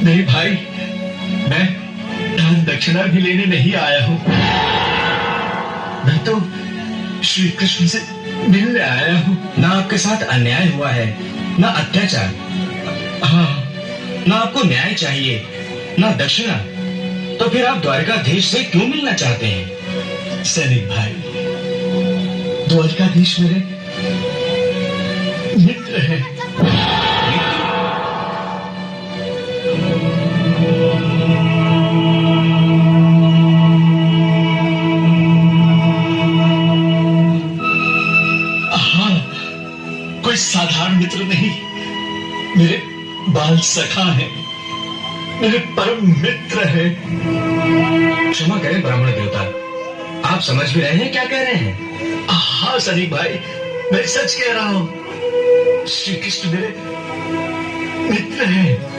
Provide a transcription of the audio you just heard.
नहीं भाई, मैं दान दक्षिणा भी लेने नहीं आया हूं। मैं तो श्री कृष्ण से मिलने आया हूं। ना आपके साथ अन्याय हुआ है, ना अत्याचार। हाँ, ना आपको न्याय चाहिए, ना दक्षिणा। तो फिर आप द्वारकाधीश से क्यों मिलना चाहते हैं? सैनिक भाई, द्वारकाधीश मेरे मित्र हैं। हाँ, कोई साधारण मित्र नहीं, मेरे बाल सखा है, मेरे परम मित्र है। क्षमा करें ब्राह्मण देवता, आप समझ भी रहे हैं क्या कह रहे हैं? हाँ सनी भाई, मैं सच कह रहा हूं। श्री कृष्ण मेरे मित्र हैं।